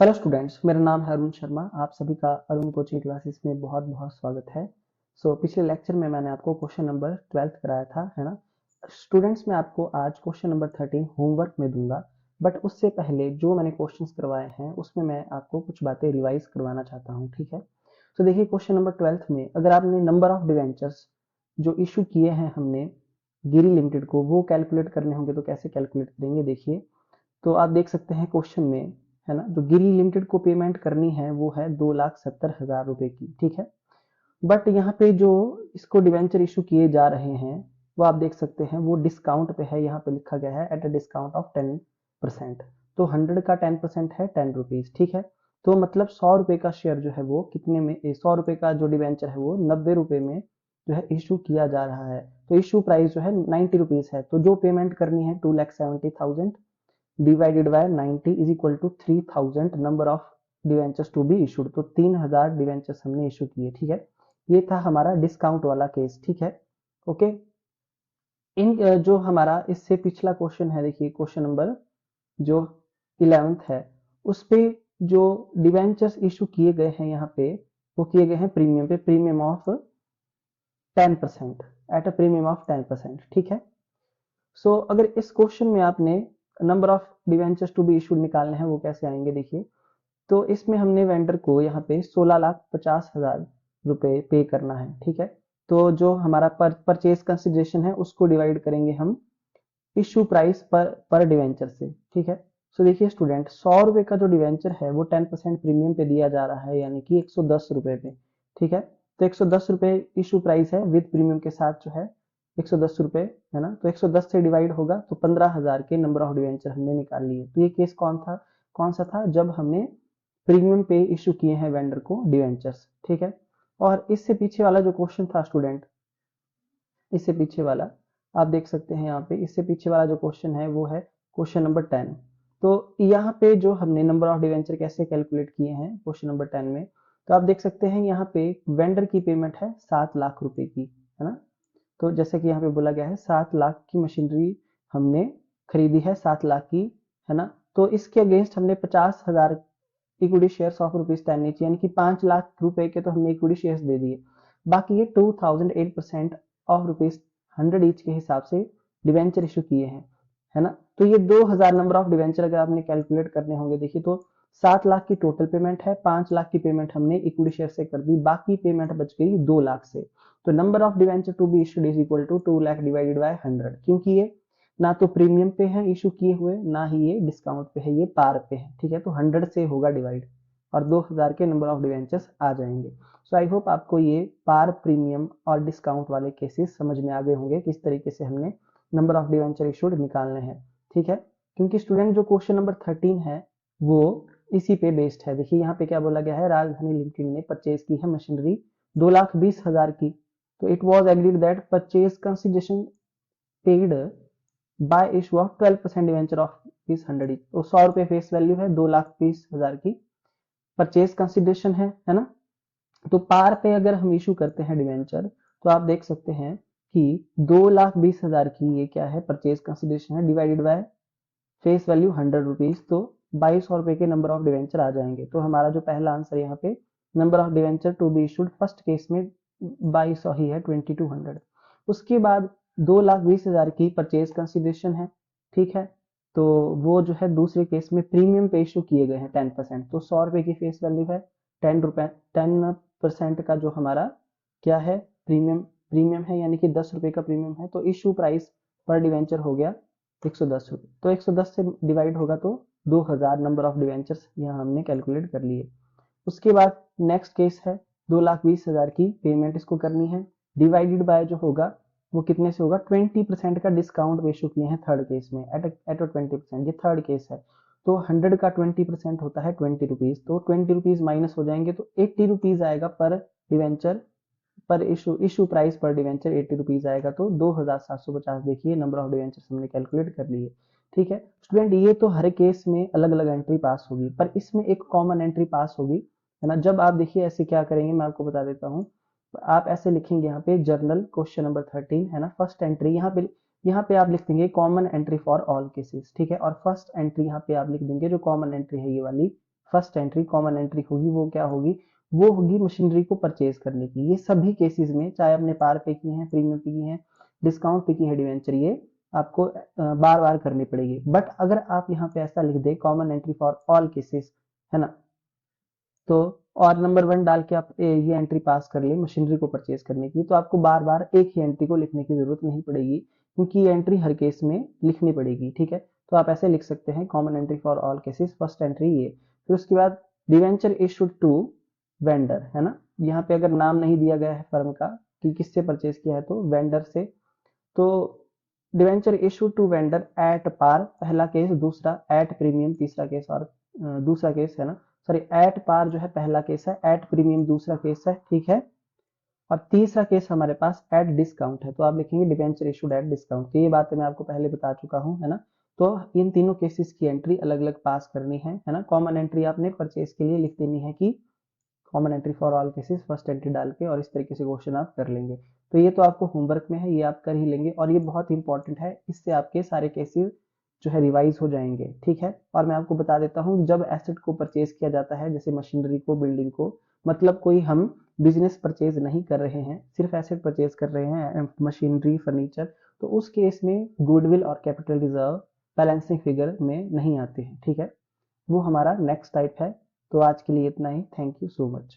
Hello students, मेरा नाम है अरुण शर्मा। आप सभी का अरुण कोचिंग क्लासेस में बहुत बहुत स्वागत है। पिछले लेक्चर में मैंने आपको क्वेश्चन नंबर 12 कराया था, है ना। स्टूडेंट्स, मैं आपको आज क्वेश्चन नंबर 13 होमवर्क में दूंगा, बट उससे पहले जो मैंने क्वेश्चंस करवाए हैं उसमें मैं आपको कुछ बातें रिवाइज करवाना चाहता हूँ, ठीक है। देखिए, क्वेश्चन नंबर 12 में अगर आपने नंबर ऑफ डिवेंचर्स जो इशू किए हैं हमने गिरी लिमिटेड को वो कैलकुलेट करने होंगे, तो कैसे कैलकुलेट करेंगे देखिए। तो आप देख सकते हैं क्वेश्चन में, है ना, जो गिरी लिमिटेड को पेमेंट करनी है वो है 2,70,000 रुपए की, ठीक है। बट यहाँ पे जो इसको डिवेंचर इशू किए जा रहे हैं वो आप देख सकते हैं वो डिस्काउंट पे है। यहाँ पे लिखा गया है एट अ डिस्काउंट ऑफ 10%। तो 100 का 10% है 10 रुपीज, ठीक है। तो मतलब 100 रुपए का शेयर जो है वो कितने में, 100 रुपए का जो डिवेंचर है वो 90 रुपए में जो है इशू किया जा रहा है। तो इशू प्राइस जो है 90 रुपीज है। तो जो पेमेंट करनी है 2,70,000 divided by 90 is equal to 3,000 number of debentures to be issued. तो 3,000 डिवेंचर्स हमने इशू किए, ठीक है। ये था हमारा डिस्काउंट वाला केस, ठीक है। ओके। इन जो हमारा इससे पिछला क्वेश्चन है, देखिए क्वेश्चन नंबर जो 11th है, उस पे जो डिवेंचर्स इशू किए गए हैं यहाँ पे वो किए गए हैं प्रीमियम पे, premium of 10%, at a premium of 10%, ठीक है। अगर इस क्वेश्चन में आपने number of debentures to be issued निकालने हैं वो कैसे आएंगे देखिए। तो इसमें हमने वेंडर को यहाँ पे 16,50,000 रुपए पे करना है, ठीक है। तो जो हमारा परचेज कंसिडरेशन है उसको डिवाइड करेंगे हम इशू प्राइस पर डिवेंचर से, ठीक है। देखिए स्टूडेंट, 100 रुपए का जो डिवेंचर है वो 10% प्रीमियम पे दिया जा रहा है, यानी कि 110 रुपए पे, ठीक है। तो 110 रुपए इशू प्राइस है विद प्रीमियम के साथ जो है 110 रुपए, है ना। तो 110 से डिवाइड होगा तो 15,000 के नंबर ऑफ डिवेंचर हमने निकाल लिए। तो ये केस कौन सा था, जब हमने प्रीमियम पे इशू किए हैं वेंडर को डिवेंचर्स, ठीक है। और इससे पीछे वाला जो क्वेश्चन था स्टूडेंट, इससे पीछे वाला आप देख सकते हैं यहाँ पे, इससे पीछे वाला जो क्वेश्चन है वो है क्वेश्चन नंबर 10। तो यहाँ पे जो हमने नंबर ऑफ डिवेंचर कैसे कैलकुलेट किए हैं क्वेश्चन नंबर 10 में, तो आप देख सकते हैं यहाँ पे वेंडर की पेमेंट है 7 लाख रुपए की, है ना। तो जैसे कि यहाँ पे बोला गया है 7 लाख की मशीनरी हमने खरीदी है, 7 लाख की, है ना। तो इसके अगेंस्ट हमने 50,000 इक्विटी शेयर्स ऑफ ₹10 ईच, यानी कि 5 लाख रुपए के तो हमने इक्विटी शेयर्स दे दिए। बाकी ये 2008% ऑफ ₹100 ईच के हिसाब से डिवेंचर इशू किए हैं, है ना। तो ये 2,000 नंबर ऑफ डिवेंचर अगर आपने कैलकुलेट करने होंगे देखिए, तो 7 लाख की टोटल पेमेंट है, 5 लाख की पेमेंट हमने इक्विटी शेयर से कर दी, बाकी पेमेंट बच गई 2 लाख से। तो number of debenture to be issued is equal to 2 lakh divided by 100, क्योंकि ये ना तो प्रीमियम पे है इशू किए हुए, ना ही ये डिस्काउंट पे है, ये पार पे है, ठीक है। तो 100 से होगा डिवाइड और 2,000 के नंबर ऑफ डिवेंचर्स आ जाएंगे। आई होप आपको ये पार, प्रीमियम और डिस्काउंट वाले केसेस समझ में आ गए होंगे, किस तरीके से हमने नंबर ऑफ डिवेंचर इशूड निकालने हैं, ठीक है। क्योंकि स्टूडेंट जो क्वेश्चन नंबर 13 है वो इसी पे बेस्ड है। देखिए यहाँ पे क्या बोला गया है, राजधानी लिमिटेड ने परचेज की है मशीनरी 2,20,000 की। तो it was agreed that purchase consideration paid by issue of 12% debenture of ₹100 each. तो 100 रुपए फेस वैल्यू है, 2,20,000 की परचेज कंसिडरेशन है ना। तो पार पे अगर हम इशू करते हैं डिवेंचर, तो आप देख सकते हैं कि 2,20,000 की ये क्या है, परचेज कंसिडरेशन है, divided by face value 100 rupees. तो 2,200 रुपए के नंबर ऑफ डिवेंचर आ जाएंगे। तो हमारा जो पहला आंसर यहाँ पे number of debenture to be issued first case में 2,200 ही है, 2,200। उसके बाद 2,20,000 की परचेज कंसिडरेशन है, ठीक है। तो वो जो है दूसरे केस में प्रीमियम पे इशू किए गए हैं 10%। तो 100 रुपए की फेस वैल्यू है, 10% का जो हमारा क्या है, प्रीमियम है, यानी कि 10 रुपए का प्रीमियम है। तो इशू प्राइस पर डिवेंचर हो गया 110 रुपए। तो 110 से डिवाइड होगा तो 2,000 नंबर ऑफ डिवेंचर्स यहाँ हमने कैलकुलेट कर लिए। उसके बाद नेक्स्ट केस है 2,20,000 की पेमेंट इसको करनी है, डिवाइडेड बाय जो होगा वो कितने से होगा, 20% का डिस्काउंट इशू किए हैं थर्ड केस में, एट 20%, ये थर्ड केस है। तो 100 का 20% होता है 20 रुपीज। तो 20 रुपीज माइनस हो जाएंगे तो 80 रुपीज आएगा पर डिवेंचर, पर इशू प्राइस पर डिवेंचर 80 रुपीज आएगा। तो 2,750 देखिए नंबर ऑफ डिवेंचर हमने कैलकुलेट कर लिए, ठीक है। स्टूडेंट, ये तो हर केस में अलग अलग एंट्री पास होगी, पर इसमें एक कॉमन एंट्री पास होगी, है ना। जब आप देखिए ऐसे क्या करेंगे, मैं आपको बता देता हूँ। आप ऐसे लिखेंगे यहाँ पे जर्नल क्वेश्चन नंबर 13, है ना, फर्स्ट एंट्री यहाँ पे आप लिख देंगे common entry for all cases, ठीक है। और फर्स्ट एंट्री यहाँ पे आप लिख देंगे जो कॉमन एंट्री है ये वाली, फर्स्ट एंट्री कॉमन एंट्री होगी वो क्या होगी, वो होगी मशीनरी को परचेज करने की। ये सभी केसेस में, चाहे आपने पार पे की है, प्रीमियम पे की है, डिस्काउंट पे की है डिवेंचर, ये आपको बार बार करनी पड़ेगी। बट अगर आप यहाँ पे ऐसा लिख दे common entry for all cases, है ना, तो और नंबर 1 डाल के आप ये एंट्री पास कर ले मशीनरी को परचेज करने की, तो आपको बार बार एक ही एंट्री को लिखने की जरूरत नहीं पड़ेगी, क्योंकि ये एंट्री हर केस में लिखनी पड़ेगी। ठीक है, तो आप ऐसे लिख सकते हैं common entry for all cases, first entry ये। फिर उसके बाद डिवेंचर इशूड टू वेंडर, है ना, यहाँ पे अगर नाम नहीं दिया गया है फर्म का कि किससे परचेज किया है, तो वेंडर से। तो debenture issue to vendor at par पहला केस, दूसरा एट प्रीमियम तीसरा केस, और दूसरा केस है ना, सॉरी एट पार जो है पहला केस है, एट प्रीमियम दूसरा केस है। ठीक है, और तीसरा केस हमारे पास एट डिस्काउंट है, तो आप लिखेंगे डिवेंचर इशूड एट डिस्काउंट। तो ये बातें मैं आपको पहले बता चुका हूँ, है ना। तो इन तीनों केसेस की एंट्री अलग अलग पास करनी है ना। कॉमन एंट्री आपने परचेज के लिए लिख देनी है कि common entry for all cases first entry डाल के, और इस तरीके से क्वेश्चन आप कर लेंगे। तो ये तो आपको होमवर्क में है, ये आप कर ही लेंगे, और ये बहुत इंपॉर्टेंट है, इससे आपके सारे केसेस जो है रिवाइज हो जाएंगे। ठीक है, और मैं आपको बता देता हूँ, जब एसेट को परचेज किया जाता है, जैसे मशीनरी को, बिल्डिंग को, मतलब कोई हम बिजनेस परचेज नहीं कर रहे हैं, सिर्फ एसेट परचेज कर रहे हैं, मशीनरी फर्नीचर, तो उस केस में गुडविल और कैपिटल रिजर्व बैलेंसिंग फिगर में नहीं आते हैं। ठीक है, वो हमारा नेक्स्ट टाइप है। तो आज के लिए इतना ही, थैंक यू सो मच।